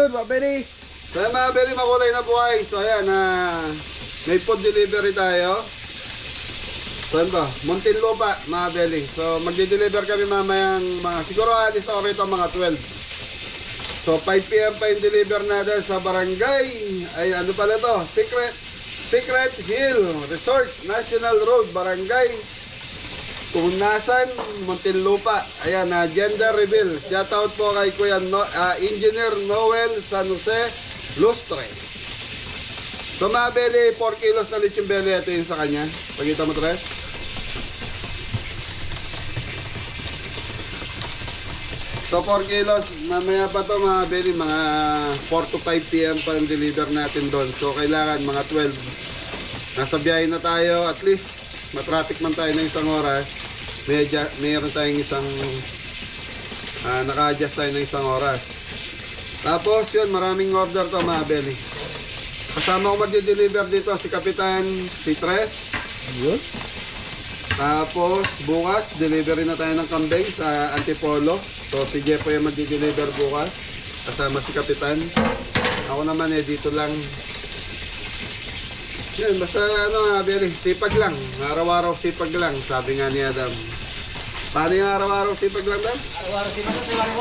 Yun, mga Benny. So mga Benny, makulay na buhay. So ayan, may food delivery tayo. Saan to? Muntinlupa, mga Benny. So magde-deliver kami mamayang siguro alis ako rito mga 12. So 5 PM pa yung deliver natin sa barangay. Ay ano pala to? Secret Hill Resort, National Road, Barangay Tunasan, Muntinlupa. Ayan, gender reveal. Shoutout po kay Kuya Engineer Noel San Jose Lustre. So mga Benny, 4 kilos na lechon belly. Ito yung sa kanya. Pagkita mo, Tres. So 4 kilos. Mamaya pa to mga Benny, mga 4 to 5 PM pa ang deliver natin doon. So kailangan mga 12. Nasa biyahe na tayo. At least matraffic man tayo ng isang oras. Mayroon tayong isang naka-adjust tayo ng isang oras. Tapos yun, maraming order to mga Benny. Kasama ko mag-deliver dito si Kapitan, si Tres. Yun. Tapos bukas, delivery na tayo ng kambing sa Antipolo. So si Jepo yung mag-deliver bukas. Kasama si Kapitan. Ako naman dito lang. Yan, basta mga Benny, sipag lang. Araw-araw sipag lang, sabi nga ni Adam. Paano yung araw-araw sipag lang, Dan? Araw-araw sipag lang,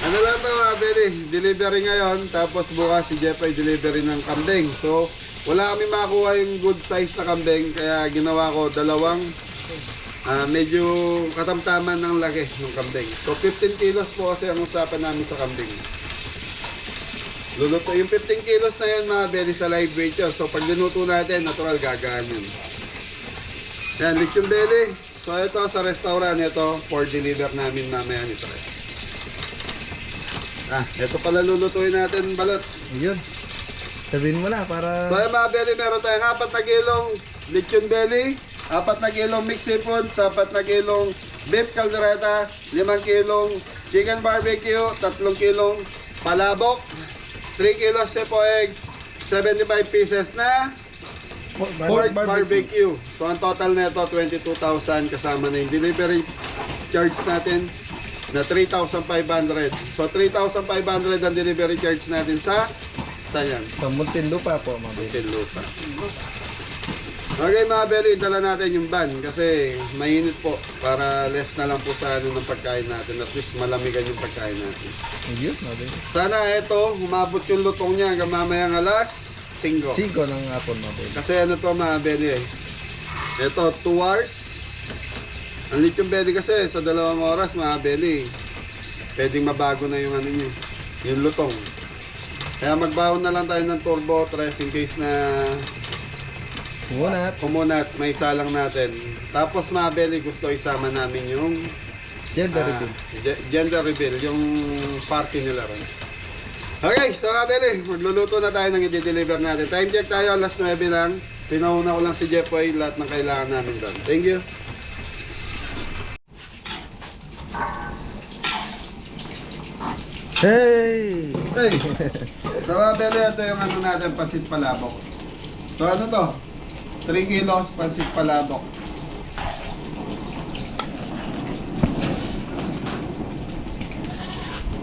Ano lang ito mga Benny, delivery ngayon, tapos bukas si Jeff ay delivery ng kambing. So, wala kami makuha yung good size na kambing, kaya ginawa ko dalawang medyo katamtaman ng laki ng kambing. So, 15 kilos po kasi ang usapan namin sa kambing. Luluto yung 15 kilos na yun mga Benny sa live weight yun. So, pag linuto natin, natural gagaan yun. Yan, lechon belly. So, ito sa restaurant, ito for deliver namin mamaya ni Tres. Ito pala lulutuin natin balot. Yun. Sabihin mo na para... So yung mga Benny, meron tayong 4 na kilong lechon belly, 4 na kilong mixed seafood, 4 na kilong beef caldereta, 5 kilong chicken barbecue, 3 kilong palabok, 3 kilos cepo egg, 75 pieces na pork barbecue. So ang total nito 22,000 kasama na yung delivery charge natin na 3,500. So 3,500 ang delivery charge natin sa yan. Sa Muntinlupa po, mga Benny. Muntinlupa. Okay mga Benny, dala natin yung van kasi mainit po para less na lang po sa ano ng pagkain natin. At least malamigan yung pagkain natin. Yun, mga Benny. Sana ito, humabot yung lutong niya hanggang mamayang alas 5. 5 ng hapon, mga Benny. Kasi ano to mga Benny ito 2 hours. Ang lechon belly kasi sa 2 oras mga Benny, pwedeng mabago na yung ano niya, yung lutong. Kaya magbawon na lang tayo ng turbo tres in case na kumunat, may salang natin. Tapos mga Benny, gusto isama namin yung Gender reveal. Gender reveal, yung party nila ron. Okay, so mga Benny, magluluto na tayo ng i-deliver natin. Time check tayo, alas 9 lang. Pinauna ko lang si Jeffoy, lahat ng kailangan namin doon. Thank you. Hey! Hey! So mga Benny, ito yung ano natin, pansit palabok. So ano to? 3 kilos pansit palabok.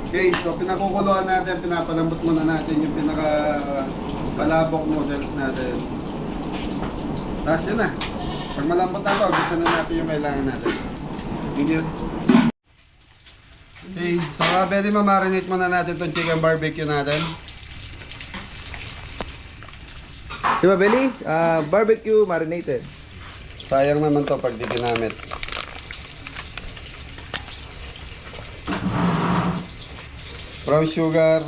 Okay, so pinakukuluan natin, pinapalambot muna natin yung pinaka palabok noodles natin. Tapos yun na. Pag malambot na to, gusto na natin yung kailangan natin. Thank you. Okay, so mga Benny, mamarinate muna natin itong chicken barbecue natin. Diba, Benny? Barbecue marinated. Sayang naman to pag di ginamit. Brown sugar.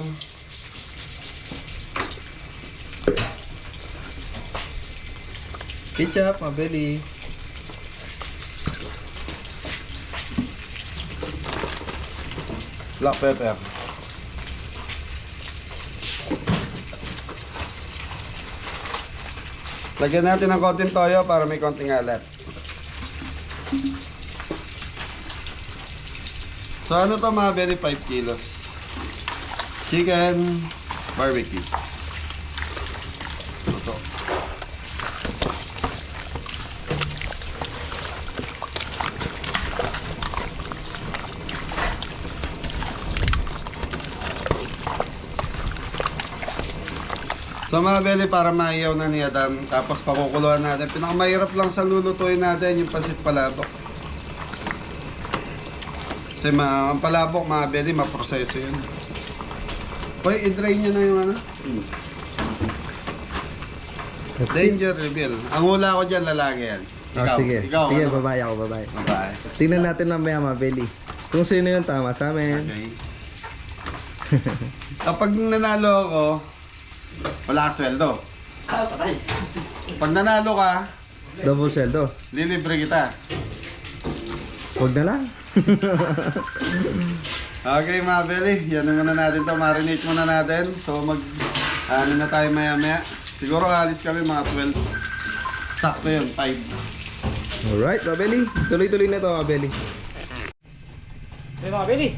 Ketchup, mga Benny. Black pepper. Lagyan natin ng konting toyo para may konting alat. So ano to mga Benny, 5 kilos. Chicken barbecue. Ito. So mga beli, para maiyaw na ni Adam, tapos pakukuluan natin. Pinakamahirap lang sa lulutuin natin yung pansit palabok. Kasi ang palabok mga beli, maproseso yun. Hoy, i-drain nyo na yung ano. Danger reveal. Ang hula ko dyan, lalaki yan. Ikaw, sige. ikaw, Sige, ano? babae ako, babae. Babae. Tingnan natin mamaya mga belly. Kung sino yung tama sa amin. Okay. Kapag nanalo ako, wala ka sweldo. Patay. Pag nanalo ka, Double sweldo. lilibre kita. Huwag na lang. Okay mga belly, yan na muna natin to, marinate muna natin. So ano na tayo maya maya. Siguro alis kami mga 12. Sakto yun, 5. Alright, mga belly. Tuloy-tuloy na ito mga belly. Hey mga Billy.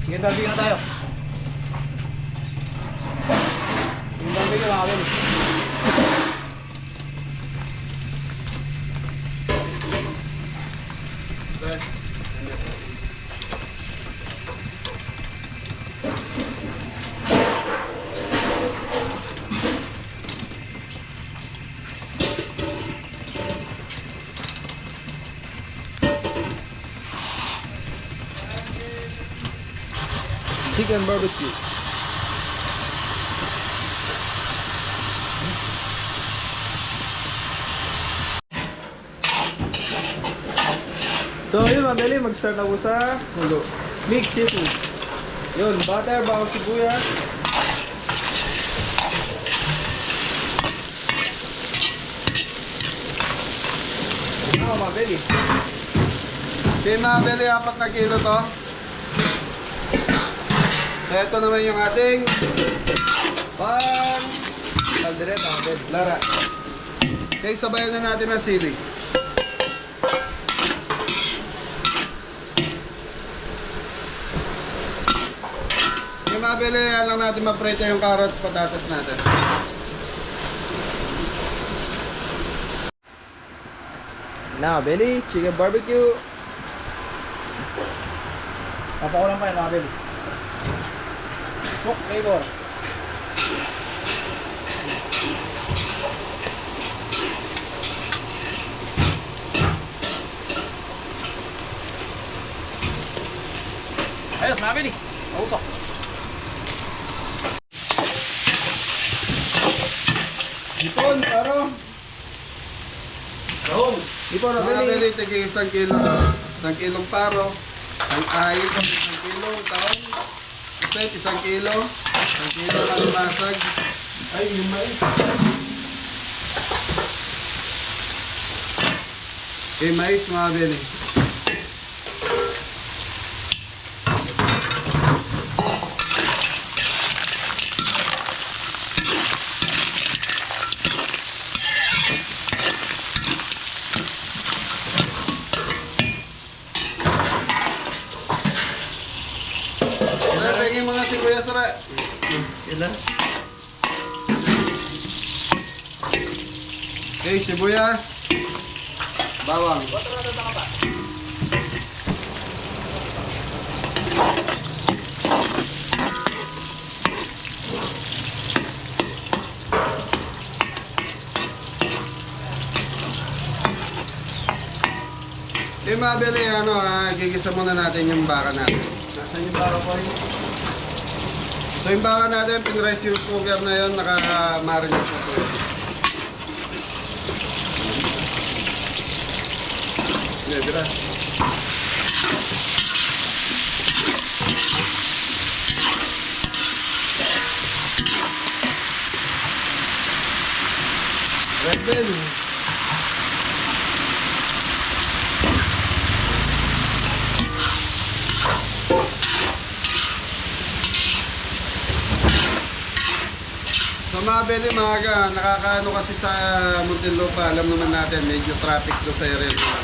Sige, barbecue na tayo. Sige, barbecue mga Billy. Chicken barbecue. So yun mga belly, mag-start ako sa mix seafood. Yun, butter, bawang sibuyas. Ano mga belly? Okay mga belly, 4 na kilo to. So ito naman yung ating Pan! Kaldereta mga belly. lara. Okay, sabayan na natin ang sili. Okay mga belly, yan lang natin maprito yung carrots, patatas natin. Now, belly, chicken barbecue. Papakulang pa yan mga Billy. Cook flavor. Ayos mga Billy. Mausok. Ipon, paro. Ito na Mga belly. belly, tigil 1 kilo. 1 kilong paro. Ang ahit, 1 kilo. Taon. Uset, 1 kilo. 1 kilo ng masag. Ay, yung mais. Okay, mais mga belly. Tingin mga sibuyas ra. Ilan? Okay, sibuyas. Bawang. Okay mga beli, gigisa muna natin yung baka natin. Nasaan yung baka ko? So yung baka natin, pinrice yung cooker na yun, naka-marinate na po. Yeah, dira. Red bell. So mga beli, maaga, nakakaano kasi sa Muntinlupa, alam naman natin, medyo traffic doon sa area nila.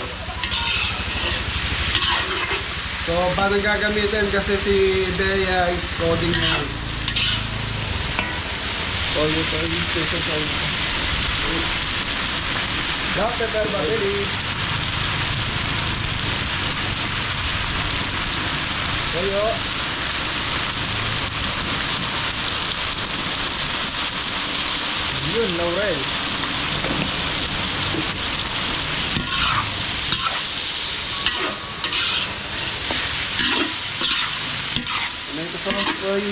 So paano gagamitin kasi si Bea is coding na. Black pepper ba belly? Toyo. Yun, laurel. Tomato sauce, boy.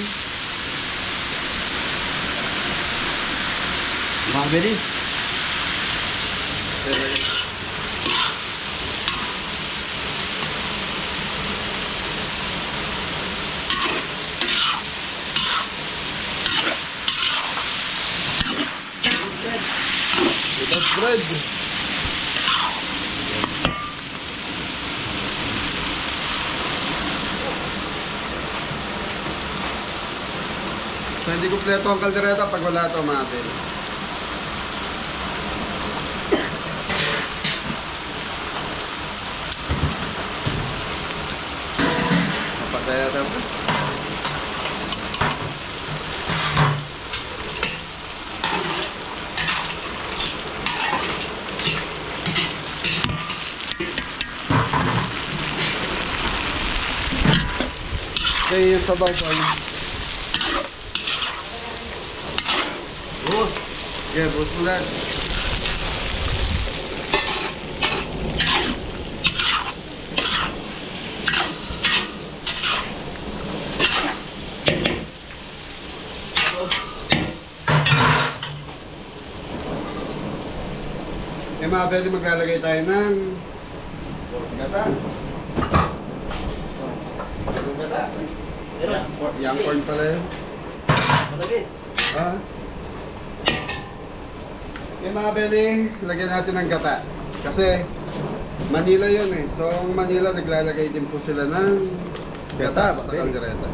Mabili. Without bread. So, hindi kumpleto ang kaldereta pag wala ito, mga atin. Kapagaya ito. Okay, yung sabaw ko. Bus. Yeah, bus mo lahat. Eh, mga pwede maglalagay tayo ng gata. Yung gata. Young corn pala yun. Malagay. Ah. Okay, mga pwede, lagyan natin ng gata. Kasi Manila yun eh. So, ang Manila naglalagay din po sila ng gata sa kaldereta.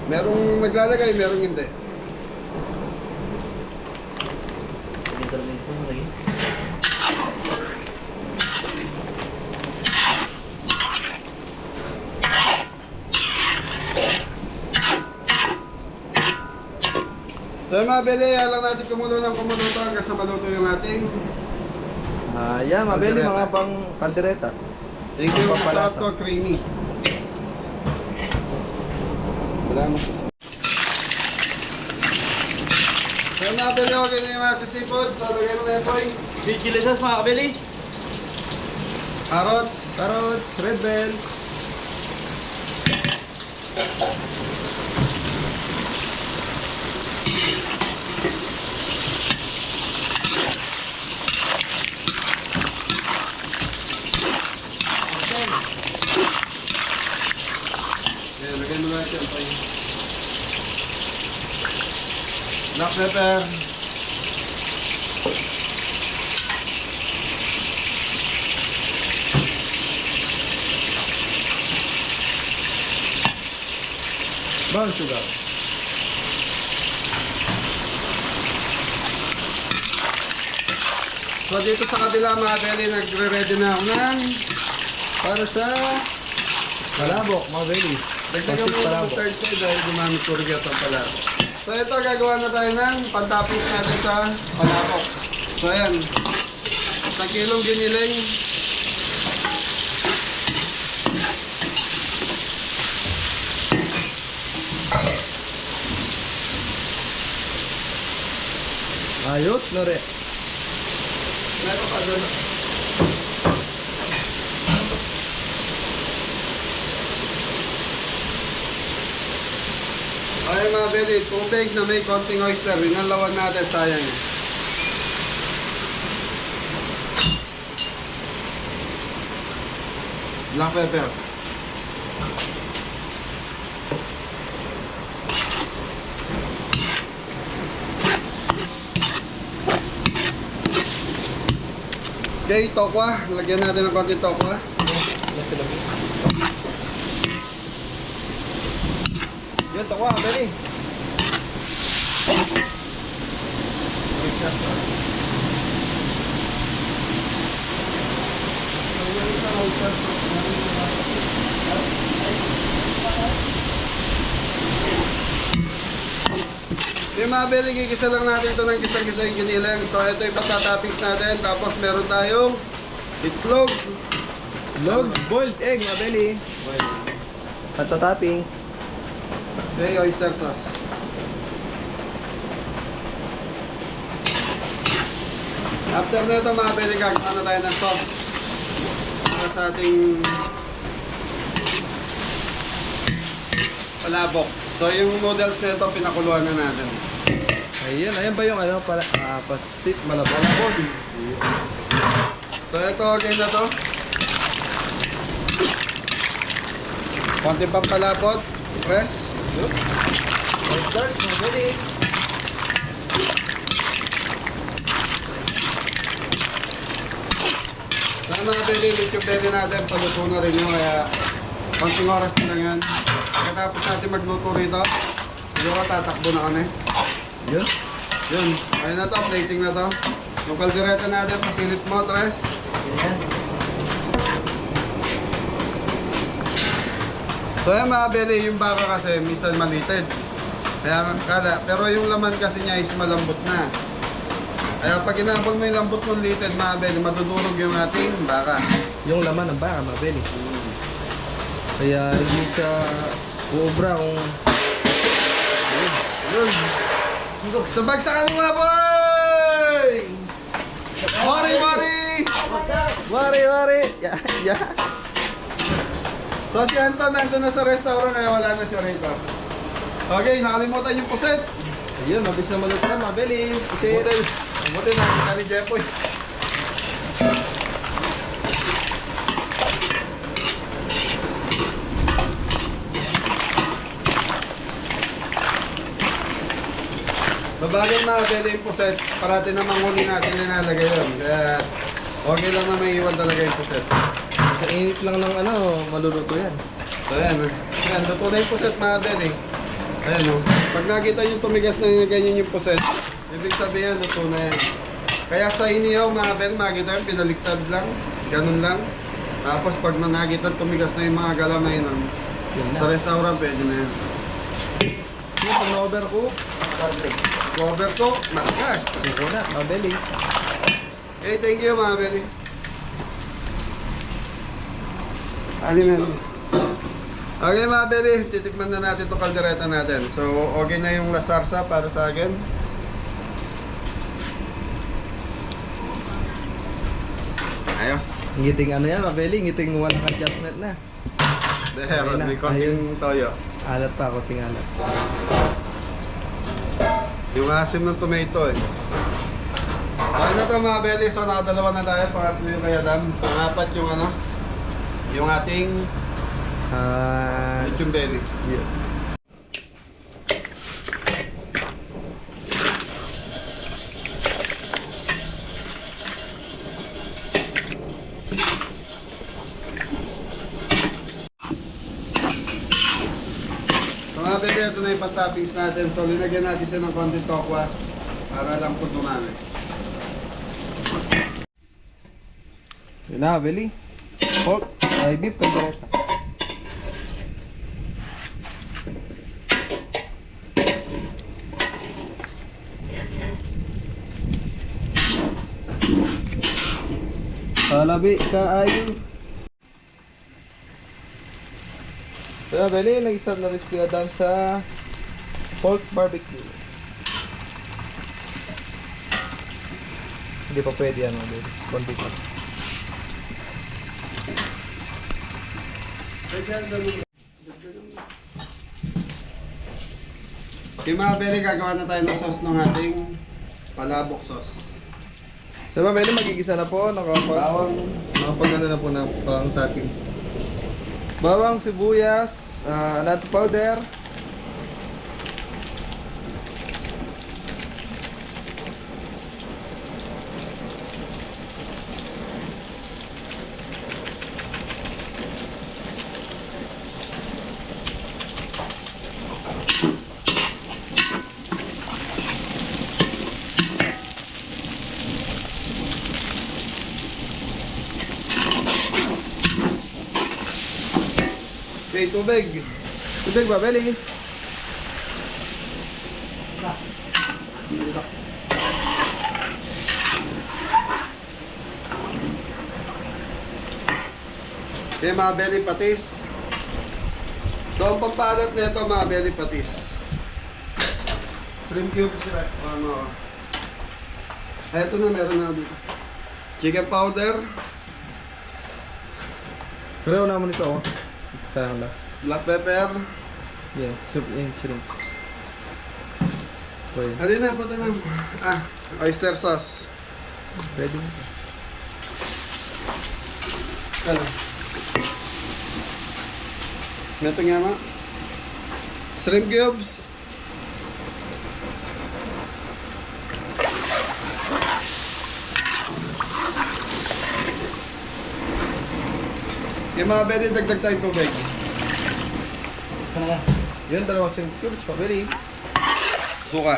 Merong naglalagay, merong hindi. So, mga pwede, lang natin kumulo ng kumulo hanggang sa maluto yung ating. Yan, mabili Kaldereta. mga pang kaldereta. Thank you, Ang masarap papalasa. to, creamy. Salamat. So, mga pwede, okay na yung ating seafood. So, lagyan mo na yung boy. Sweet chili sauce mga kabili. Carrots. Carrots, red bell. Ayan, lagyan mo natin yung boy. Black pepper. Brown sugar. So, dito sa kabila, mga pwede, nagre-ready na ako ng Para sa palabok, mabili. dagdagan mo ng third side dahil gumamit ko rin ang palabok. So ito, gagawa na tayo ng pantapis natin sa palabok. So ayan, isang kilong giniling. Ayos, Lore. Meron pa doon. Okay mga pwede, tubig na may konting oyster, inalawan natin, sayang eh. Black pepper. Okay, tokwa. Lagyan natin ng konting tokwa. Yun, takwa, mabili. Yung mga beli, gigisa lang natin ito ng kisang-kisa yung ginilang. So ito yung patatappings natin. Tapos meron tayong itlog. Log, boiled egg, mabili. Patatoppings. Okay, oyster sauce. After nito mga belly, gagawa na tayo ng sauce para sa ating palabok. So yung noodles nito pinakuluan na natin. Ayan ba yung ano, pasit malabon? So ito, okay na to. Konti pang palabot. Press. Start, mabili. Sana mga belly, yung belly natin, paluto na rin yun. Kaya konting oras na lang yan. Pagkatapos natin magluto rito, siguro tatakbo na kami. Yun. Yun, ayun na to, plating na to. Yung kaldereta natin, pasilip mo, Tres. Ayan. So yan mga belly, yung baka kasi minsan malited. Kaya kala, pero yung laman kasi niya is malambot na. Kaya pag inabol mo yung lambot ng lited mga belly, madudurog yung ating baka. Yung laman ng baka, mabili. Kaya hindi siya uubra kung... Yun. Sa bagsakan mo mga boy! Mari! Wari! Ya! So si Anton nandun na sa restaurant kaya wala na siya rito. Okay, nakalimutan yung puset. Ayun, mabilis na maluto na, mabili. Kasi... Buti na kita ni Jepoy. Babagay mga belly yung puset. Parati namang huli natin nilalagay yun. Kaya okay lang na may iwan talaga yung puset. Sa init lang ng ano, maluluto yan. So yan, yan, luto na yung puset mga belly. Ayan o. Pag nakita nyo tumigas na yung ganyan yung puset, ibig sabihin luto na yan. Kaya sa inihaw mga belly, makikita yung pinaliktad lang. Ganun lang. Tapos pag nakita tumigas na yung mga galamay nun, sa restaurant pwede na yan. Yung pag na-overcook, garlic. Cover ko, malakas. Ito na, mabili. Okay, thank you mga belly. Alimen. Okay mga belly, titikman na natin itong kaldereta natin. So, okay na yung lasarsa para sa akin. Ayos. Ngiting ano yan, mabili. Ngiting walang adjustment na. There, Okay na. may konting toyo. Alat pa, kunting alat. Yung asim ng tomato eh. Okay na ito mga belly, so nakadalawa na tayo. Pangatlo yung kay Adam. Pangapat yung ano, yung ating lechon belly. Yeah. Mga belly, ito na yung pan-toppings natin. So linagyan natin siya ng konting tokwa para lang po dumami. Yun na, mabili. Pork, ay beef, kaldereta. Palabi, kaayo. So, mabili, nag-start na rin si Adam sa pork barbecue. Hindi pa pwede yan, mabili. Konti pa. Yung mga belly, gagawa na tayo ng sauce ng ating palabok sauce. So, mabili, magigisa na po. Bawang. Nakapagano na po na pang toppings. Bawang, sibuyas, nut powder. Okay, tubig. Tubig ba, Beli? Okay, mga belly patis. So, ang pampalat nito mga belly patis. Shrimp cubes, right? Ano? Eto na, meron na dito. chicken powder, Pero naman ito, oh. Sayang lang. black pepper. Yan, soup yung shrimp. Pwede. Ano na, punta na. Oyster sauce. Pwede. Ano? Ito nga ma. Shrimp cubes. Yung mga pwede dagdag tayong tubig. Gusto na nga. Yun, dalawang shrimp cubes, pabili. Suka.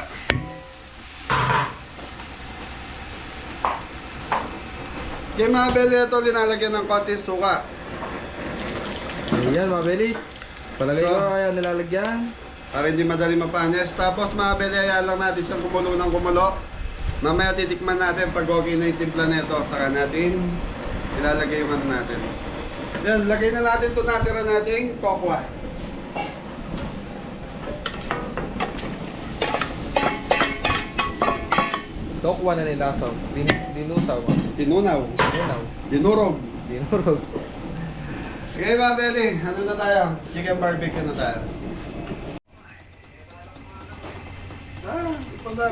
Yung mga belly ito, linalagyan ng konting suka. Ayan, mabili. Palagay So, ko kaya nilalagyan. Para hindi madali mapanis. Tapos mga belly, hayaan lang natin siyang kumulo ng kumulo. Mamaya titikman natin pag okay na yung timpla nito. Saka natin ilalagay yung ano natin. Yan, lagay na natin ito natira nating kokwa. Tokwa na nilasaw. Dinusaw. Tinunaw. Dinunaw. Dinurog. Dinurog. Okay mga belly, ano na tayo? Chicken barbecue na tayo.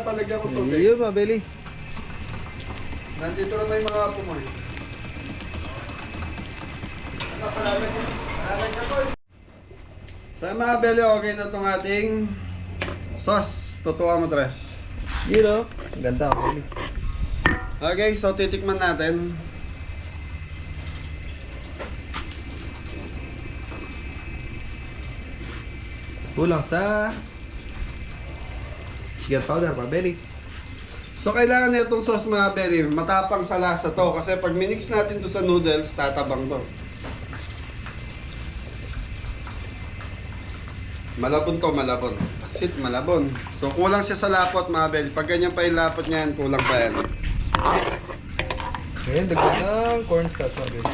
Palagyan ko tubig. Yun, mabili. Nandito na may mga apo mo eh. So mga belly, okay na itong ating sauce. Tutuwa mo tres. Yun, oh. Ganda, mabili. Okay, so titikman natin. Kulang sa chicken powder, mabili. So kailangan na itong sauce mga belly, matapang sa lasa to. Kasi pag minix natin to sa noodles, tatabang to. Malabon to, malabon. Sit, malabon. So kulang siya sa lapot mga belly. Pag ganyan pa yung lapot niyan, kulang pa yan. Ngayon, dagdag ng cornstarch, mabili.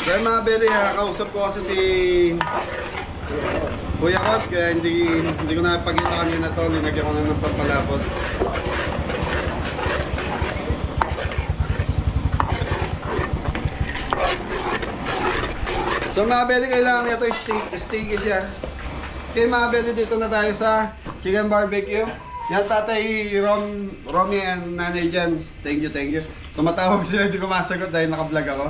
Kaya mga belly, kausap ko kasi si Kuya Rod, kaya hindi ko nakapagkita kanina to, linagyan ko na ng pampalapot. So mga belly, kailangan nito sticky siya. Okay mga belly, dito na tayo sa chicken barbecue. Yan tatay Romy and nanay dyan. Thank you. Tumatawag sila, hindi ko masagot dahil naka-vlog ako.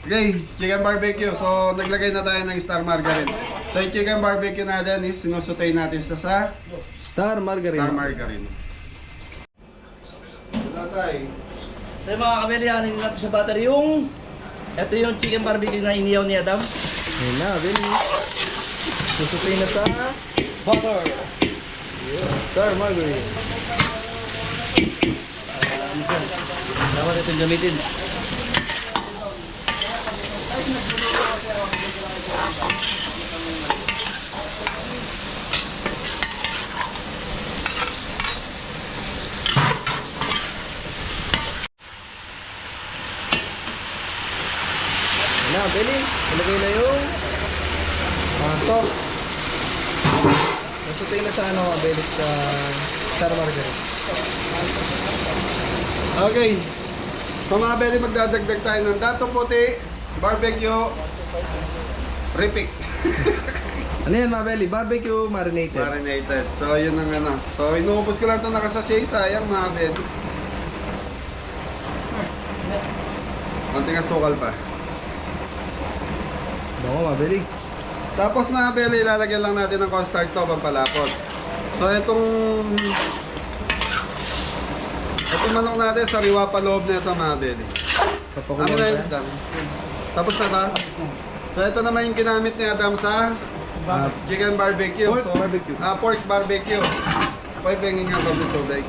Okay, chicken barbecue. So, naglagay na tayo ng star margarine. So, yung chicken barbecue natin is sinusutay natin sa Star margarine. star margarine. Wala tayo. So mga kabeli, anin natin sa battery yung... Ito yung chicken barbecue na iniyaw ni Adam. Yun na, mabili. Susutay na sa Butter. star margarine. Dapat itong gamitin. Yun na, mabili. Ilagay na yung sauce. Susutay na sa ano, mabili sa star margarine. Okay. So mga belly, magdadagdag tayo ng dato puti, barbecue, repick. Ano yan, mabili? Barbecue marinated. Marinated. So, yun ang ano. So, inuubos ko lang ito nakasasay. Sayang mga belly. Konting asukal pa. Bango, mabili. Tapos mga belly, ilalagyan lang natin ng cornstarch to, pampalapot. So, itong manok natin, sariwa pa loob na ito mga belly. Papakulang Amin na pa yun, yan. Adam. Tapos na ba? So, ito naman yung ginamit ni Adam sa chicken barbecue. Pork So, barbecue. Pork barbecue. Pwede nga pa ng tubig.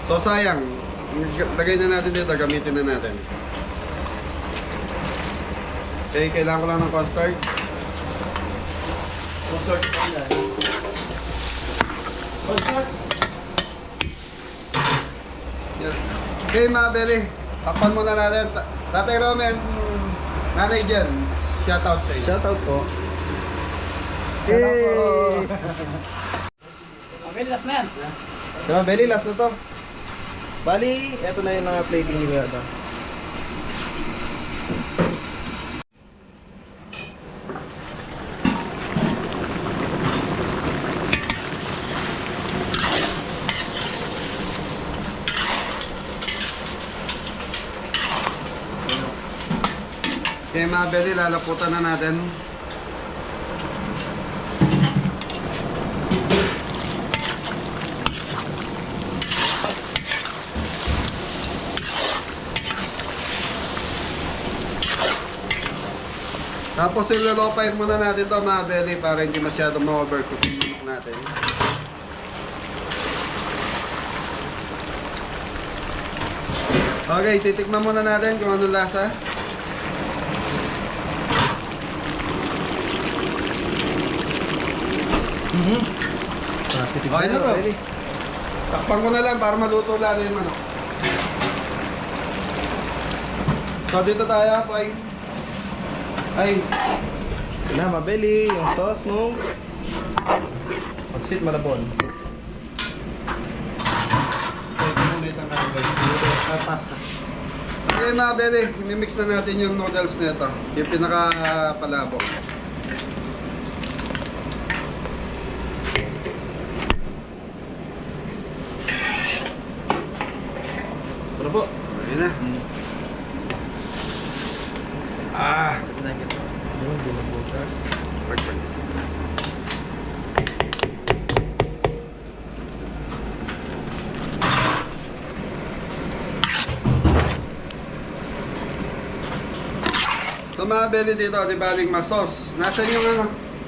So, sayang. Lagay na natin dito, gamitin na natin. Okay, kailangan ko lang ng cornstarch. Yan. Okay, mga belly. Takpan muna natin. Tatay Roman, nanay dyan. Shoutout sa inyo. Shoutout po. Shoutout po. Kabeli, last na yan. Diba, Belly, last na to. Bali, eto na yung mga plating nila ito. Okay mga belly, lalaputan na natin. Tapos ilolopayin muna natin to mga belly para hindi masyadong ma-overcook yung manok natin. Okay, titikman muna natin kung anong lasa. Okay na to. Takpan ko na lang para maluto lalo yung manok. So dito tayo, boy. Ay, Na, mabeli, yung sauce nung pansit malabon. pasta. Okay mga beli, imimix na natin yung noodles nito. Yung pinaka-palabok. Ano po? Ayun na. Yun, binabutan. So mga beli dito, di baling masos. Nasaan yung ano?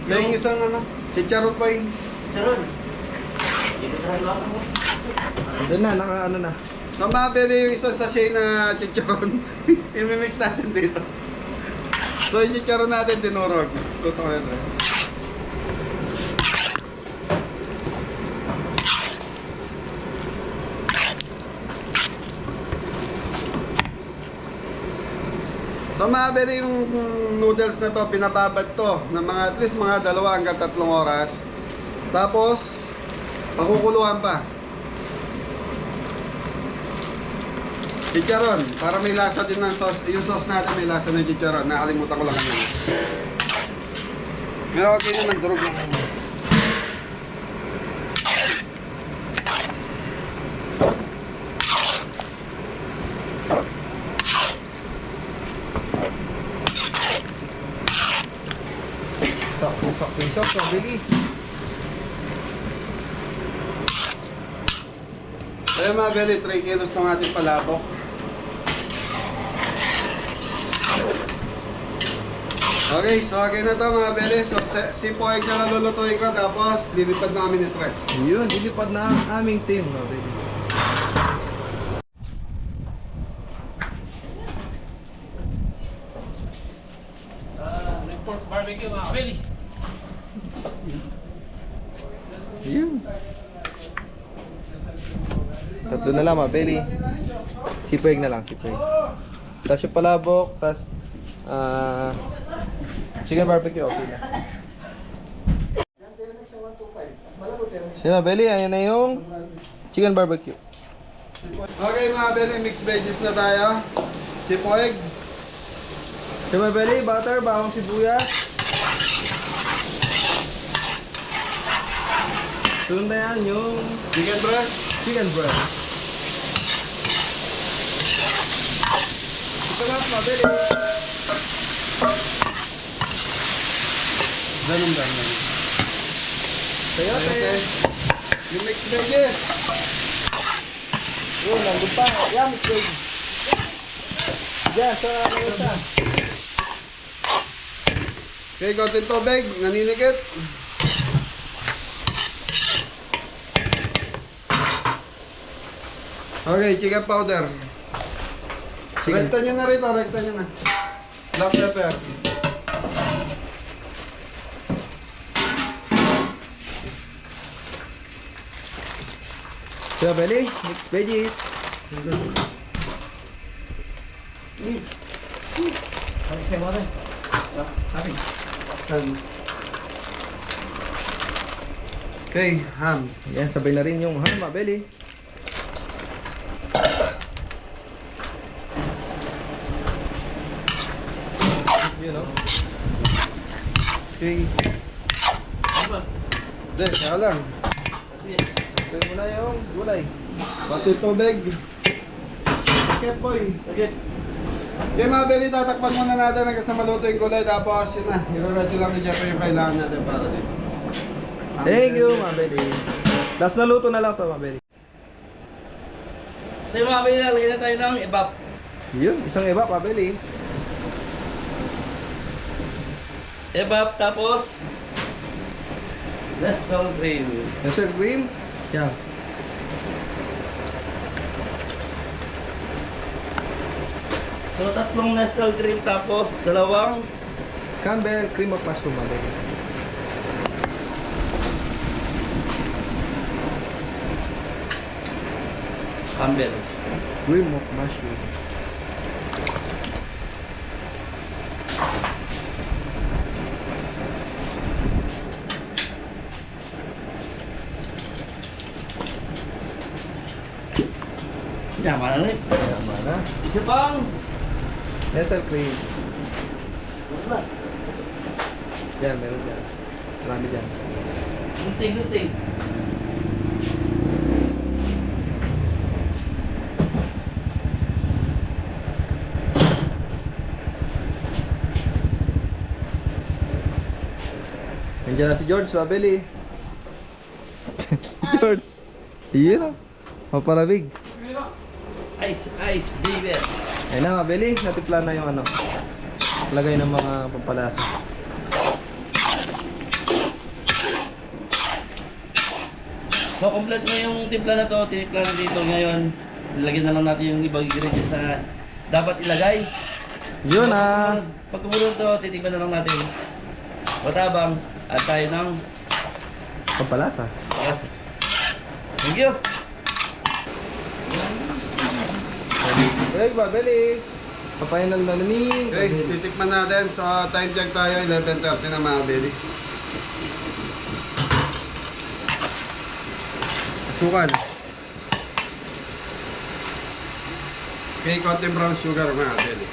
May isang ano? Chicharon pa yun. Charon. Dito sa halwa mo. Doon na, naka ano na. So mga beli yung isang sachet na chicharon. Imimix natin dito. So yung chicharon natin dinurog. Totoo yun. So mga beli yung noodles na to, pinababad to ng mga at least mga 2 hanggang 3 oras. Tapos, pakukuluan pa. Chicharon, para may lasa din ng sauce. Yung sauce natin may lasa ng chicharon. Nakalimutan ko lang kanina. Pero okay naman, durog lang. Sakto yung sauce, mabeli. Kaya mga beli, 3 kilos ng ating palabok. Okay, so okay na to mga beli. So si Poeg na lulutuin ko, tapos lilipad namin yung tres. Yun, dilipad na ang aming team, mabeli. Report barbecue mga kabeli. Yun. Tatlo na lang, mabeli. Sipuig na lang, sipuig. Tapos yung palabok, tapos chicken barbecue, okay na. Sige, mabeli, ayan na yung chicken barbecue. Okay mga beli, mixed veggies na tayo. Si Poeg. Sige, mabeli, butter, bawang sibuyas. Sunod na yan yung Chicken breast. chicken breast. Ito na, mabeli. Ganun. Sayote. Okay. Yung mixed veggies. Yun, nandun pa. Yan, mixed. Diyan, sa ano isa. Okay, konting tubig. Naninikit. Okay, chicken powder. Chicken. Rekta nyo na rin, rekta nyo na. Black pepper. Sige, mabeli. Mixed veggies. Ay, siya mo rin. Sabi. Okay, ham. Ayan, sabay na rin yung ham, mga belly. Yun, no? Okay. Ano ba? Hindi, kaya lang. Sige. Ito muna yung gulay. Pati tubig. Okay, boy. Sige. Okay, mga belly, tatakpan muna natin hanggang sa maluto yung gulay. Tapos, yun na. Iro-ready lang ni Jeff yung kailangan natin para dito. Thank you, mga belly. Last na luto na lang to, mga belly. So yung mga kabeli, lagyan na tayo ng evap. Yun, isang iba, mga belly. Evap, tapos Nestle cream. Mr. Cream. Yan. So tatlong Nestle cream, tapos dalawang Campbell cream of mushroom, mga belly. Campbell. Cream of mushroom. Tama na rin. Tama na. Isa pang Nestle cream. wala. Yan, meron dyan. Marami dyan. Gunting. Nandiyan na si George, mga belly. George. Yun, mapalamig. Ice, baby. Ayun na, mga belly. Natipla na yung ano. Lagay ng mga pampalasa. So, complete na yung timpla na to. Tinimpla na dito ngayon. Ilagyan na lang natin yung ibang ingredients na dapat ilagay. Yun ah. Pag kumunod to, titignan na lang natin. O tabang, at tayo ng Pampalasa. palasa. Thank you. Hey, mga belly. Papainal na ni. Okay, titikman natin. So, time check tayo. 11:30 na, mga belly. Asukal. Okay, konting brown sugar, mga belly.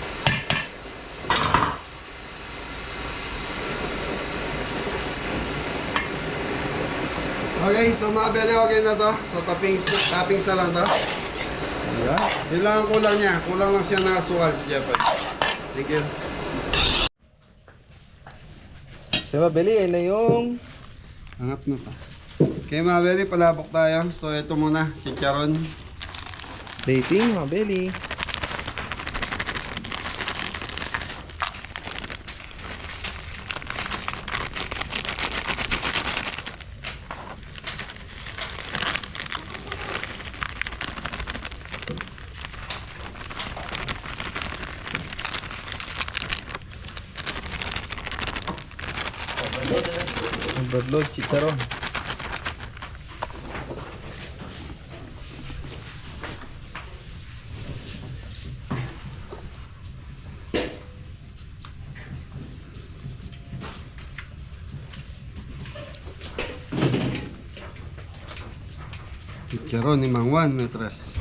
Okay, so mga belly, okay na to. So, toppings na lang to. Ayan. Yun lang ang kulang niya. Kulang lang siya na asukal si Jeffrey. Thank you. So, mga belly, ayun na yung Hanap na pa. Okay, mga belly, palabok tayo. So, ito muna, chicharon. plating, mga belly. Overload, chicharon. Chicharon ni Mang Juan Metras.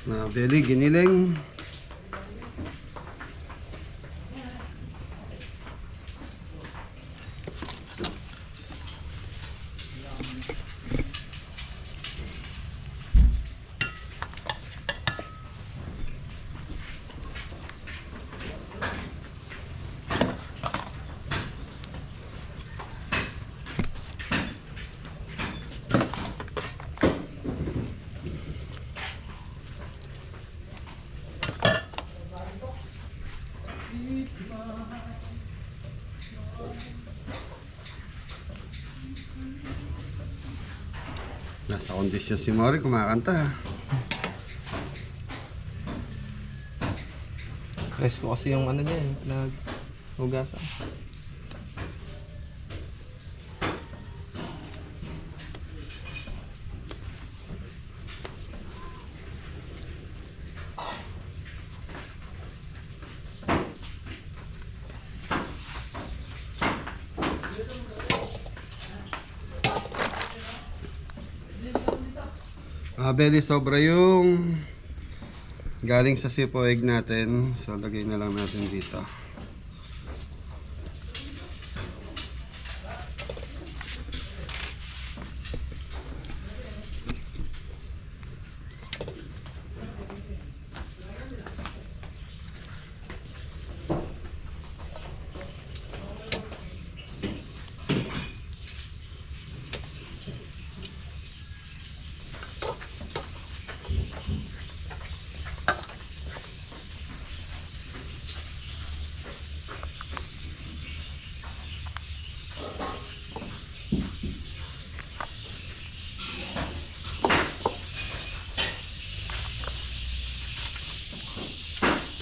Na belly, giniling. Nasa kondisyon si Mori, kumakanta. Rest ko kasi yung ano niya eh, naghugasan. Belly, sobra yung galing sa sipo egg natin. So, lagay na lang natin dito.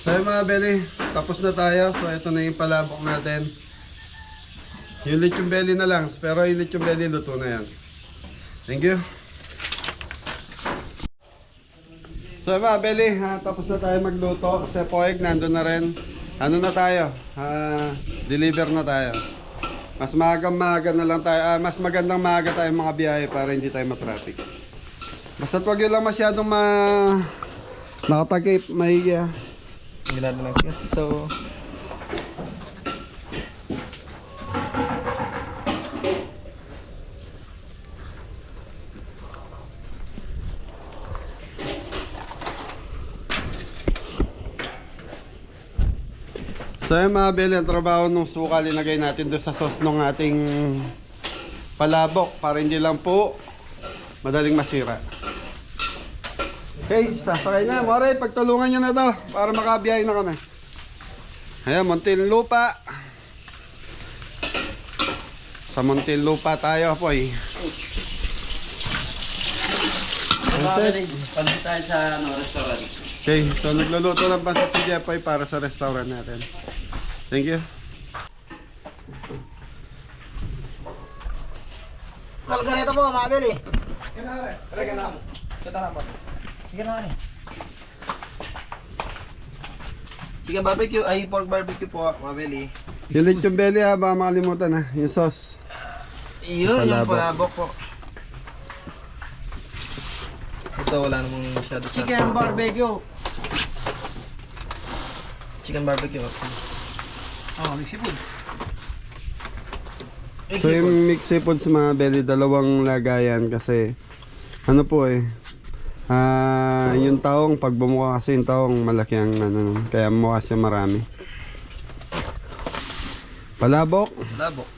So yun mga belly, tapos na tayo. So ito na yung palabok natin. Yung lechon belly na lang. Pero yung lechon belly luto na yan. Thank you. So mga belly, tapos na tayo magluto. Kasi poeg nandun na rin. Ano na tayo? Deliver na tayo. Mas maaga na lang tayo. Mas magandang maaga tayo mga biyahe para hindi tayo matraffic. Basta't wag yun lang masyadong nakatakip, mahiga. Ginado lang siya. So, yung mga belly, ang trabaho ng suka linagay natin doon sa sauce ng ating palabok para hindi lang po madaling masira. Okay, sasakay na. More, pagtulungan nyo na to para makabiyahe na kami. Ayan, Muntinlupa. Sa Muntinlupa tayo po eh. Pagod tayo sa restaurant. Okay, so nagluluto ng pansit si Jepoy para sa restaurant natin. Thank you. Kalgareta po, mga beli. Teka na. Kita na po. Sige na rin. Chicken barbecue, ay pork barbecue po, mabili. Yung lechon belly baka makalimutan na. Yung sauce. Yun, yung Palabok. palabok po. Ito wala namang masyado sa... Chicken barbecue. Chicken barbecue. Oh, mixed foods. So yung mixed seafoods mga belly, dalawang lagayan kasi ano po eh. Yung taong, pag bumuka kasi yung taong malaki ang ano, kaya mukha siya marami. Palabok. Palabok.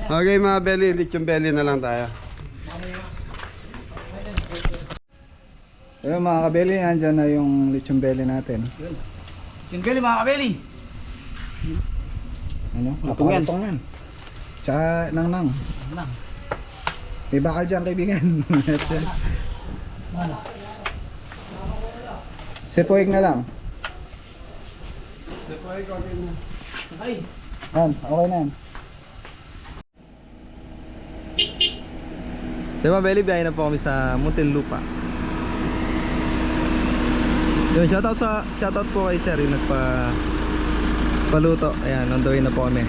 Okay mga belly, lechon belly na lang tayo. Ayun mga kabeli, andyan na yung lechon belly natin. Chicken belly, mga kabeli. Ano? Lutong yan. Lutong yan. Tsaka nang. Nang. May bakal dyan kaibigan. Sepoig na lang. Ay. Yan, okay na yan. So mabili, biyahe na po kami sa Muntinlupa. Yun, shoutout po kay sir yung paluto. Ayan, on the way na po kami.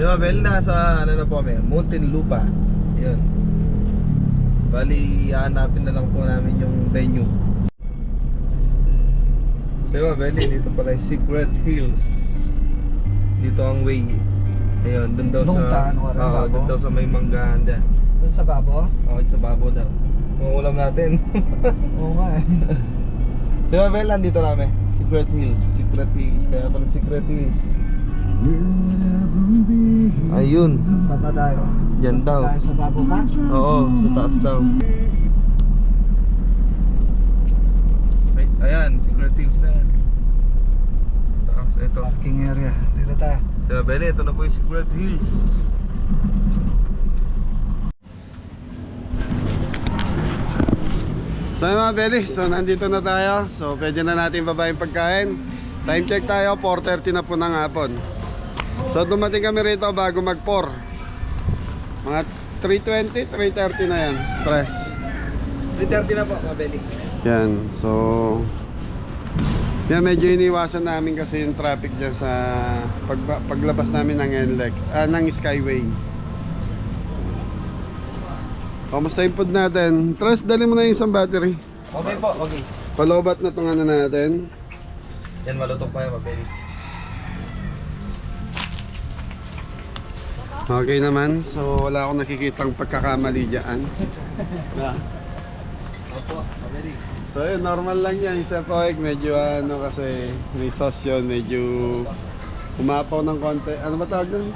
Diba, Bel, nasa ano na po kami, Muntinlupa. Yun. Bali, hanapin na lang po namin yung venue. So diba, Bel, dito pala yung Secret Hills. Dito ang way. Ayun, dun daw Nung sa... taan, wala babo? dun daw sa may manggahan dyan. Doon sa babo? Sa babo daw. Uulam natin. Oo nga eh. So diba, Bel, nandito namin. Secret Hills. Secret Hills. Kaya pala Secret Hills. Ayun. Baba tayo. Yan daw. Tayo sa babo pa? Oo, sa taas daw. Ay, ayan, Secret Hills na yan. Taas, ito. Parking area. Dito tayo. Diba, Bel, ito na po yung Secret Hills. So yun mga Belly, so nandito na tayo. So pwede na natin baba yung pagkain. Time check tayo, 4:30 na po ng hapon. So dumating kami rito bago mag-4. Mga 3:20, 3:30 na yan. Press. 3:30 na po, Mabeli. Yan, so yan, medyo iniwasan namin kasi yung traffic dyan sa paglabas namin ng NLEX, ng Skyway. Kamusta yung food natin? Tres, dali mo na yung isang battery. Okay po, okay. Palobat na itong ano natin. Yan, malutong pa yan, Mabeli. Okay naman, so wala akong nakikitang pagkakamali dyan. Opo, Mabeli. So yun, normal lang yan. Isa po, medyo ano kasi may sauce yun, medyo umapaw ng konti. Ano ba tawag nun?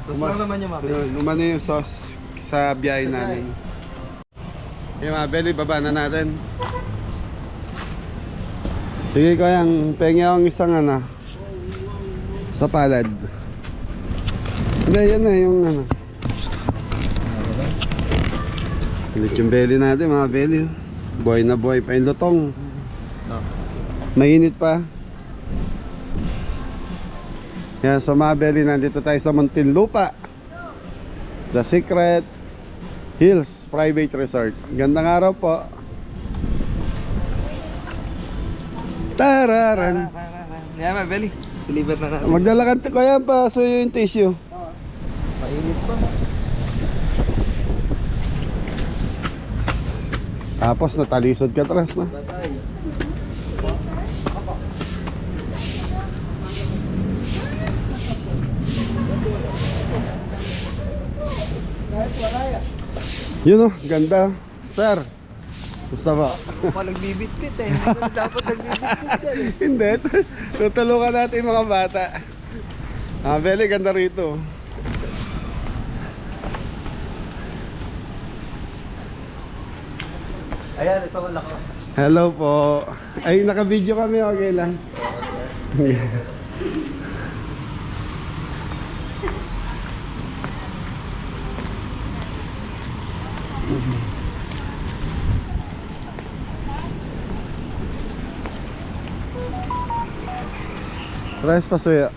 So, lang naman yung Mabeli. Yun, umano yung sauce sa biyahe namin. Okay mga Belly, baba na natin. Sige ko yung pengi akong isang ano sa palad. Hindi, yan na yung ano. Ulit yung belly natin mga Belly. Buhay na buhay pa yung lutong. Mainit pa. Yan, sa mga Belly, nandito tayo sa Muntinlupa, The Secret Hills Private Resort. Gandang araw po. Tararan. Yan, Mabeli. Deliver na natin. Magdala ka ko yan pa so yung tissue. Mainit pa. Tapos natalisod ka tras na. Batay. Yun oh, ganda. Sir, gusto ba? Pa nagbibit-bit eh. Hindi dapat nagbibit-bit yan eh. Hindi. Tutulungan natin yung mga bata. Belly, ganda rito. Ayan, ito ang lako. Hello po. Ay, naka-video kami. Okay lang. Tres pasuya.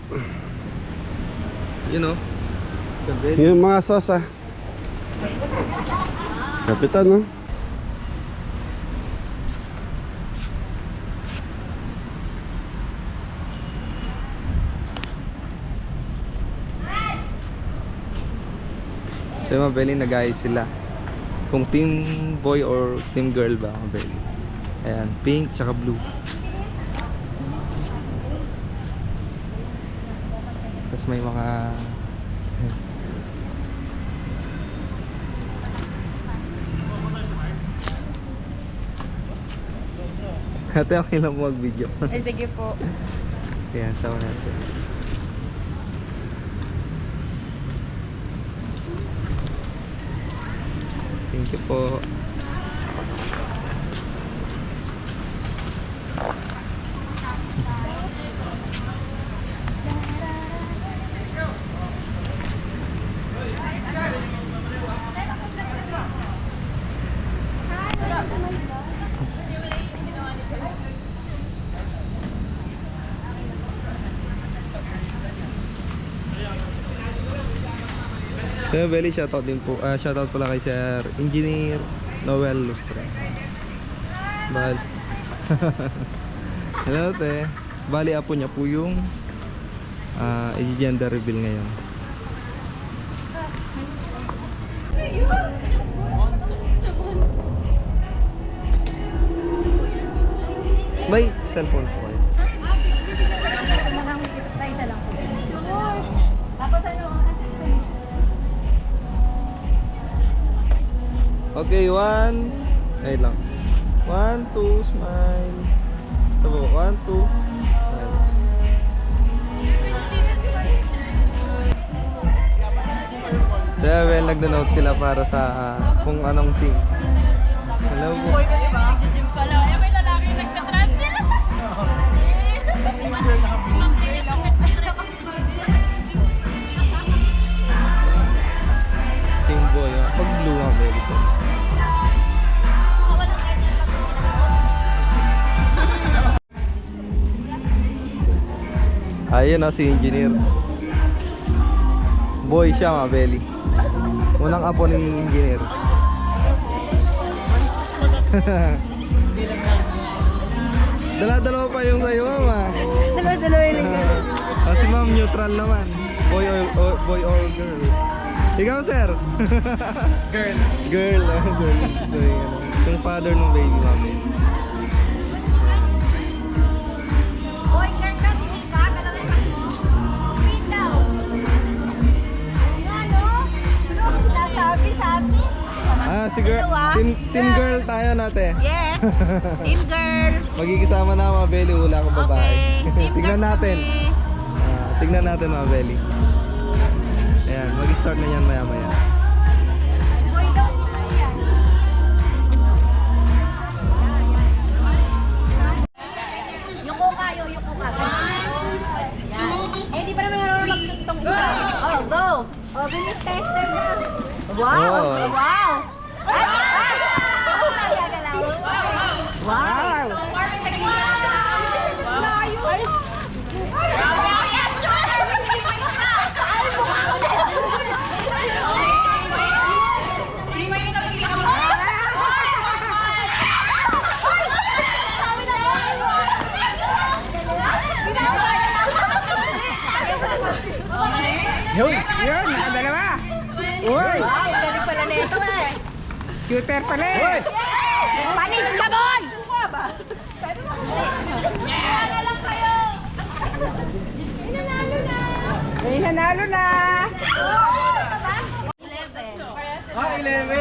You know. Yung mga sauce ah. Kapitan no? So Mabeli, nag-ayos sila. Kung team boy or team girl ba, Mabeli. Ayan, pink tsaka blue. Tapos may mga Ate, okay lang mo mag-video. Ay, sige po. Ayan, sama na sila. Thank you po. So Belly, shoutout din po. Shoutout pala kay Sir Engineer Noel Lustra. Bali. Hello te. Bali apo niya po yung i-gender reveal ngayon. May cellphone po kayo. Isa lang po. Tapos ano, Okay, 1. Wait lang. 1, 2, smile. Sabo, 1, 2, smile. So, well, nagda-note sila para sa kung anong team. Hello po. nag-gym pala. Eh, may lalaki nagka-transfer. Team boy, ah. Pag blue ang very cool. Walang ganyan pag Ayun si engineer. Boy siya, mabeli. Unang apo ni engineer. Dala-dalawa pa yung sa'yo, mama. Dalawa-dalawa yun. Si ma'am neutral naman. Boy or girl. Ikaw, sir? Girl. Girl. Girl. Yung father ng baby, mami. Boy, girl ka, hindi ka. Kalawin ka mo. Wait daw. Ano? Sasabi sa atin. Si girl. Team girl tayo natin. Yes. Team girl. Magkikisama na mga belly, wala akong babae. Okay. Team Tignan girl natin. kami. Tignan natin mga belly. Ayan, mag-start na yan maya-maya. Boy daw sila yan. Yuko kayo, yuko ka. Yan. Eh, di pa naman naman mag-shoot tong isa. Oh, go. Oh, bilis tester na. Wow. Oh. Wow. Ay, ay. Wow. Yun, nakadalawa. Uy, Galing pala nito eh. shooter pala eh. Panis ka, boy! Nanalo lang kayo! May nanalo na. 11.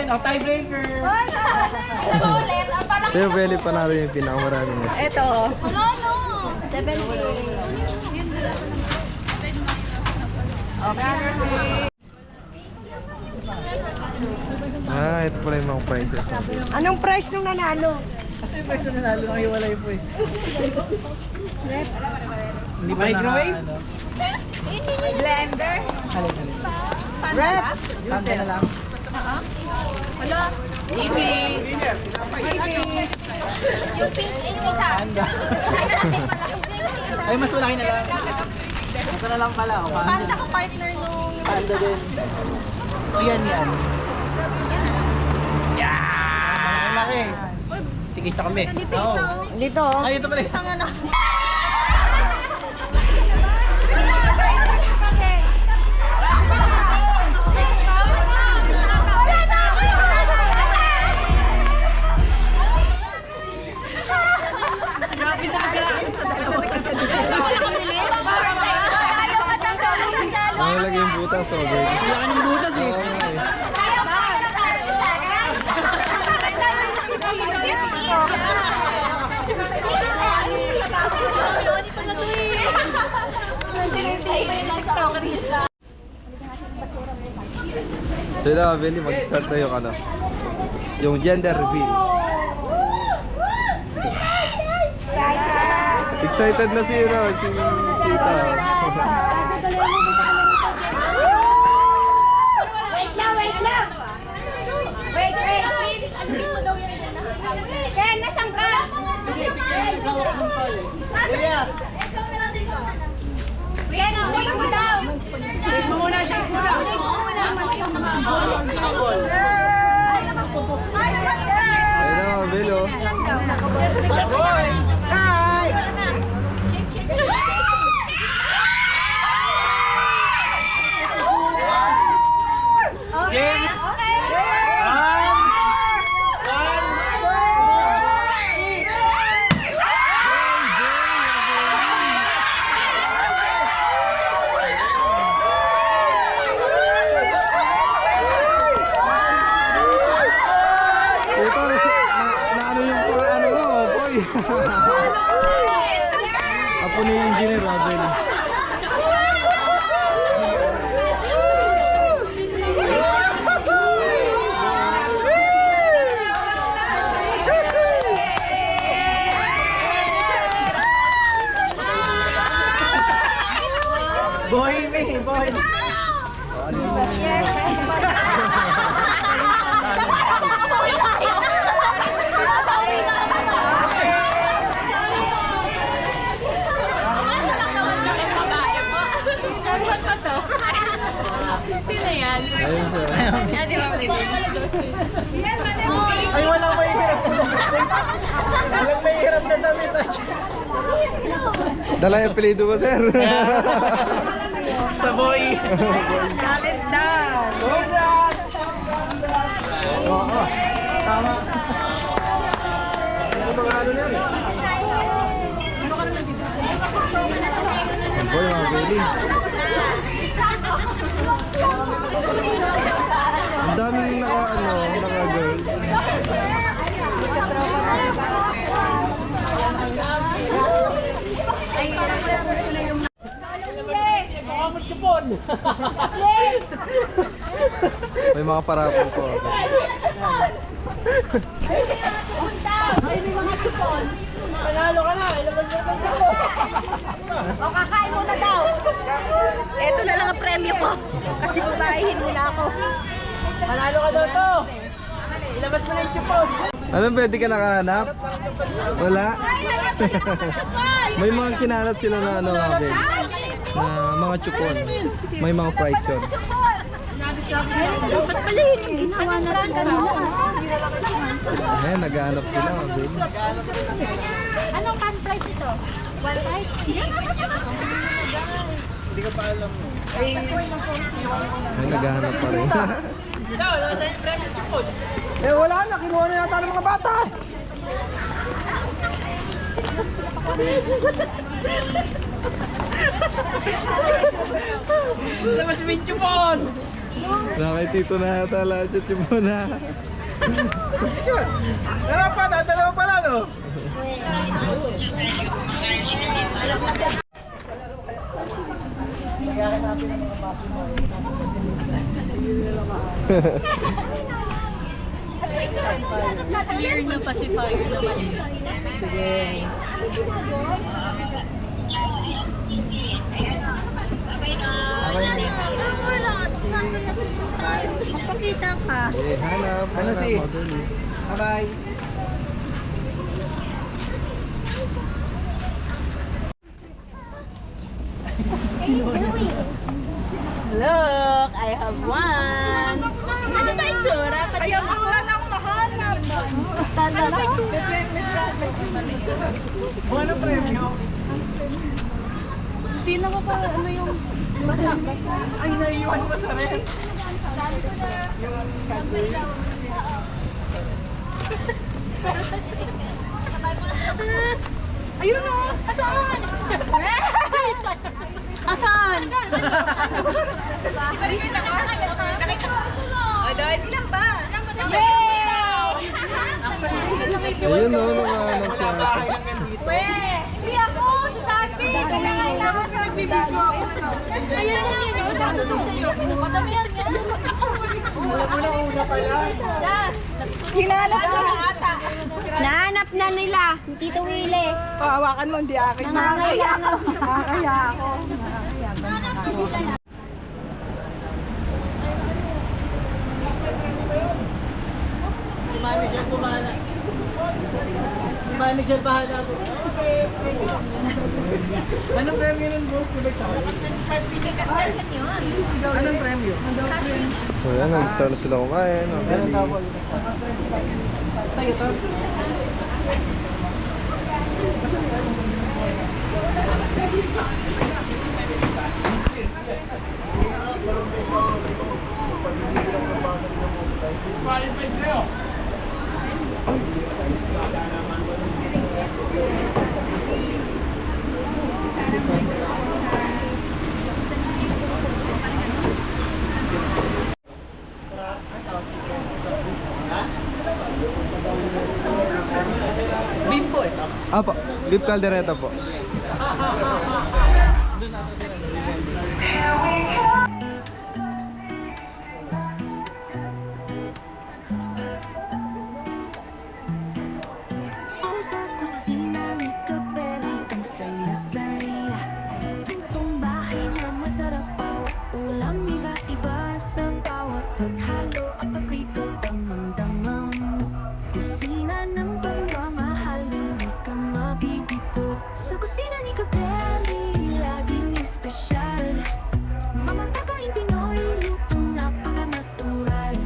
11. Oh, tiebreaker. Ulit. Ang parang Pero belly pa natin yung pinakamarami mo. ito. Wala no. 70. Ito pala yung mga prices. Anong price nung nanalo? Kasi yung person nanalo, nakahiwalay po eh. Hindi pa microwave? Blender? Rep! Tanda na lang. Wala. TV. Yung pink, yung isa. Ay, mas malaki na lang. Ito na lang pala. Oh. Panta ko partner nung... Tanda din. Yan. Yeah! Malaki. Tigisa kami. Nandito isa. Dito. Ay, ito pala. Isang ano. Ang lagi yung butas, Robert. Laki ng butas eh. So yun na, Belly, mag-start na yung ano, yung gender reveal. Excited na si Tita. Wait lang. Wait. Please, anunin mo daw yan. Ken, nasan ka? Sige. Hawak mo pa eh. Kuya. Ken, wait mo daw. Wait mo muna siya. Ayun na, Belly, oh. Hi! Okay. Apo ni Engineer Abel. Boy, me, boy. Sino yan? Ayun sir. Yan, di ba marinig? Ay, walang mahihirap na damit. Walang mahihirap na damit. Dala yung apelido ko sir. Sa boy. Talent daw. Oo, tama. Ano ba ano niyan? Ang boy mga baby. Ang daming naka-girl. May mga parapol po. Panalo ka na. O, kakain mo na daw. Ito na lang ang premyo ko. Kasi babae, hinula ako. Panalo ka daw to. Ilabas mo na yung chupon. Anong pwede ka nakahanap? Wala? May mga kinalat sila na ano mga baby. Na mga chupon. May mga price yun. Dapat pala yun yung ginawa natin kanina. Ayan, naghahanap sila mga baby. Anong cash price ito? 1 price? Ay, naghahanap pa rin. Eh, wala na. Kinuha na yata ng mga bata. Labas mo yung chupon. Nakitito na yata lahat yung chupon na. Dalawa pala, no? Clear na pacifier na mali. Sige. Magpakita ka. Eh, hanap. Ano hanap, si? mga baby. Bye-bye. Look, I have one. Ano ba yung tsura? Kaya wala na akong mahanap. Ano ba yung tsura? Ano premyo? Hindi na ko pa ano yung basa. Ay, naiiwan mo sa rin. Ayun o! Asan? Asan? Di ba rin kayo nakita ko? O, doon ilang ba? Yay! Ayun no, nakahanap siya. Hindi ako! Si Tati! Kailangan sa nagbibigyo ako. Ayun lang yun. Ito na ito sa'yo. Madamihan nga. Una pa yan. Hinanap ko na ata. Nahanap na nila. Tito Willie. Hawakan mo, hindi akin. Nakakaya na. Nakakaya ako. Si manager bahala. Si manager bahala po. Anong premyo nun, bro? Anong premyo? So yan, nag-start na sila kumain. mga Meron baby. daw po. Sa'yo to? Apo, beef caldereta po. Sa kusina ni Kapeli, ang saya-saya. Itong bahay na masarap pa, ulam iba-iba sa bawat paghalo at pagrito, damang-damang kusina ng pagmamahal, hindi ka mabibigo. Sa kusina ni Kapeli, laging espesyal. Mga pagkain Pinoy, lutong napaka-natural.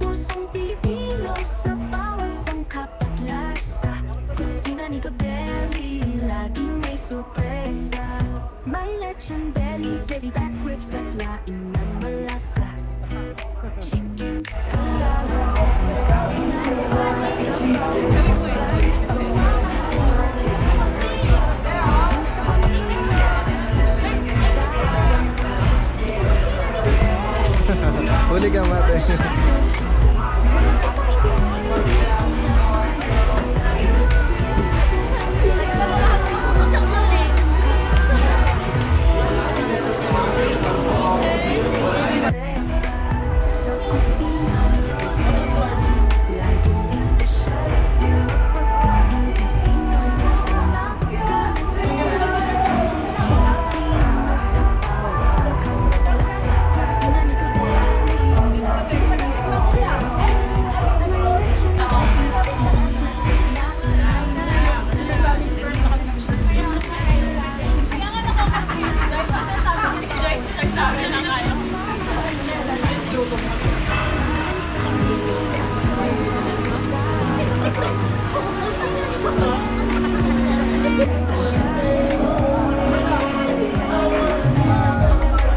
Pusong Pilipino sa bawat sangkap at lasa. Kusina ni Kapeli, laging may sorpresa. May lechon belly, baby back ribs at laing na malasa. Chicken, palalo, magkakinawa sa bawat pagkain. Ang sa pamilya, sa puso'y nagdaan. Sa kusina ni Kapeli, Huli ka mate. sa kusina laging espesyal. Pagkain Pinoy na napaka-natural. Pilipino sa bawat sangkap at lasa. Kusina ni Kapeli, laging may sorpresa. May lechon belly, at sa laing na malasa.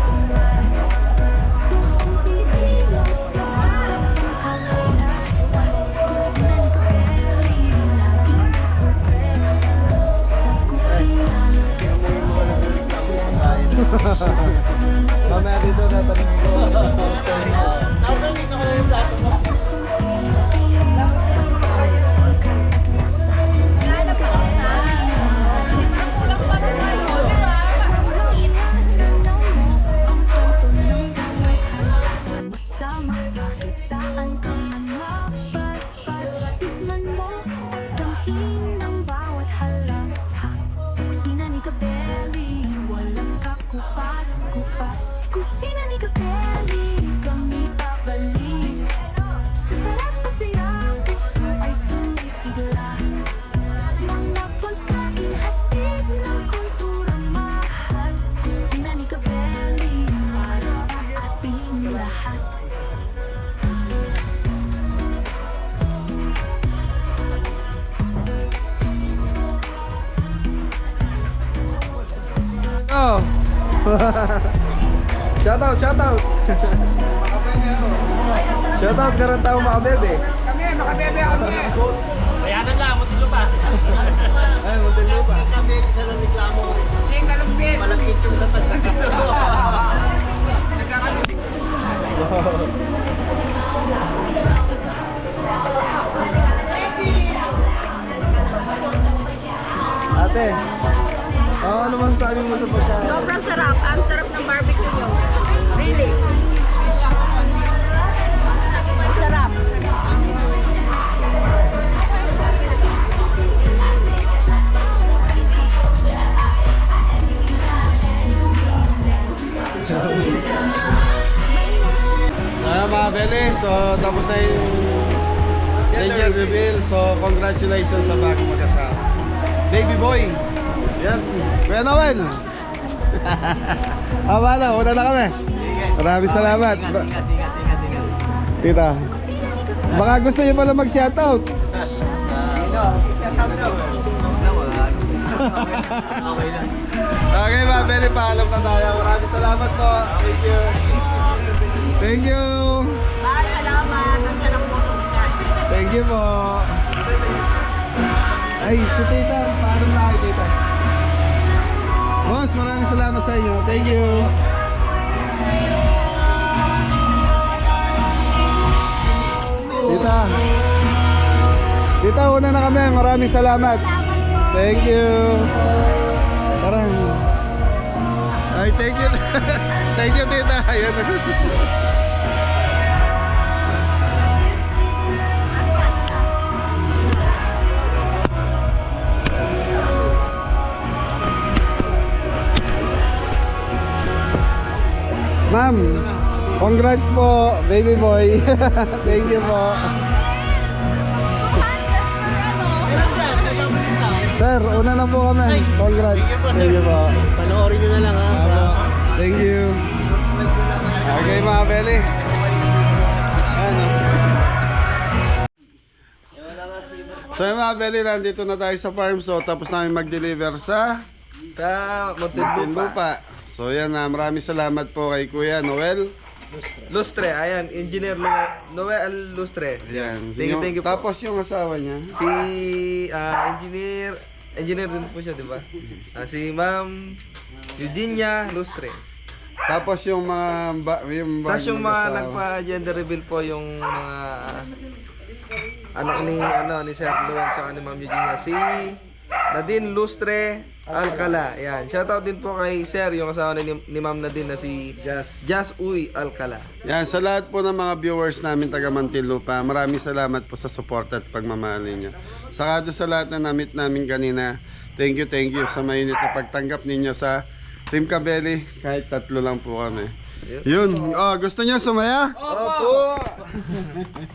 Chicken, pusong Pilipino sa bawat sangkap at lasa. Kusina ni Kapeli, laging may sorpresa. Sa kusina ni Kapeli, laging espesyal. Mamaya dito tatanungin ko. Pusong Pilipino sa bawat sangkap at lasa. Kusina ni Kapeli, laging may sorpresa. Sa tanong mo, ang kwento ng buhay. Sama-sama, kahit saan ka man mapadpad. Tikman mo at damhin ang bawat halakhak. Sa kusina ni Kapeli, walang kakupas-kupas. Kusina ni Kapeli, kami babalik. Sa sarap at saya, puso ay sumisigla. Mga pagkain hatid ng kultura mahal. Kusina ni Kapeli, para sa ating lahat. Oh. Shout out, shout out. Shout out karon tao mga bebe. Bayanan lang, mutilo pa. Ay, Montello pa. Malapit yung lapas na dito. Ate. Ano masasabi mo sa pagkain? Sobrang sarap. Ang sarap ng barbecue nyo. Really. Ang sarap. Mga bele, so tapos na yung gender reveal. So congratulations sa bagong mag-asawa. Baby boy. Yan. Kuya Noel. Haba na, una na kami. Maraming salamat. Tita. Baka gusto niyo pala mag-shoutout. Okay mga bele, paalam na tayo. Maraming salamat po. Thank you. Thank you. Salamat. Ang sarap po itong kain. Thank you po. Ay, si Tita, paano na kayo, Tita? Boss, maraming salamat sa inyo. Thank you. Tita. Tita, una na kami. Maraming salamat. Thank you. Tara. thank you. Thank you, tita. Ayan. Ma'am, congrats po, baby boy. Thank you po. Sir, una na po kami. Congrats. Thank you po. Panoorin nyo na lang ha. Thank you. Okay mga Beli. Ano? So yung mga Beli, nandito na tayo sa farm. So tapos namin mag-deliver sa Muntinlupa. Lupa. So yan na, maraming salamat po kay Kuya Noel. Lustre, ayan, Engineer Noel Lustre. Yan. Thank you po. Tapos yung asawa niya. Si engineer din po siya, di ba? Si Ma'am Eugenia Lustre. Tapos yung mga Tapos yung mga mag-asawa. nagpa-gender reveal po yung mga anak ni Sir Luan tsaka ni Ma'am Eugenia. Si Nadine Lustre Alcala. Yan. Shoutout din po kay Sir, yung asawa ni Ma'am Nadine na si Jazz Uy Alcala. Yan, sa lahat po ng mga viewers namin taga Muntinlupa, maraming salamat po sa support at pagmamahal ninyo. Saka doon sa lahat na na-meet namin kanina, thank you sa mainit na pagtanggap ninyo sa Team Kabeli. Kahit 3 lang po kami. Yun, gusto niyo sumaya? Opo!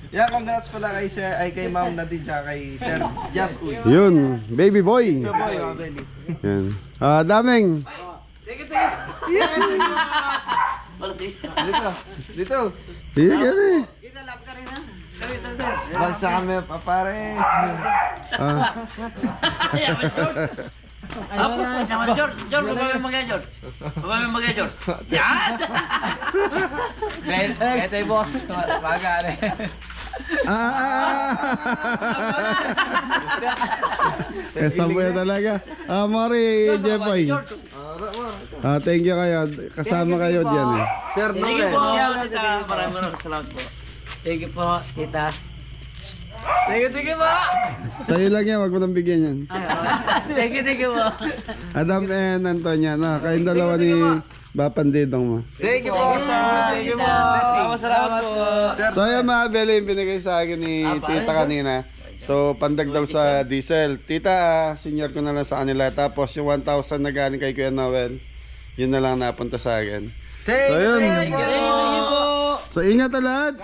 Yan, congrats pala kay Sir, ay kay Ma'am Nadine tsaka kay Sir Jazz Uy. Yun, baby boy. So boy, mga belly. Yan. Daming. Dito. Sige, gani. Bagsa kami, pare. George, babay mo kay George. Babay mo kay George. Yan! Ito yung boss. Bagay. Sampo yan talaga. Mori, Jeffoy. Thank you kayo. Kasama kayo dyan eh. Sir Thank you po, Noel. tita. Maraming salamat po. Thank you po, tita. Thank you po. Sa'yo lang yan, wag mo nang bigyan yan. Thank you po. Adam and Antonia, kayong dalawa ni Bapandidong mo. Thank you po, sir. Thank you po. Salamat po. So ayan mga Beli, yung binigay sa akin ni tita kanina. So pandag daw sa diesel. Tita, senior ko na lang sa kanila. Tapos yung 1,000 na galing kay Kuya Noel, yun na lang napunta sa akin. Thank So yun. you po. So ingat na lahat.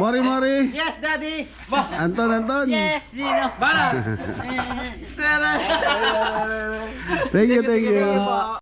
Mori. Yes, daddy. Anton. Yes, Dino. Thank you.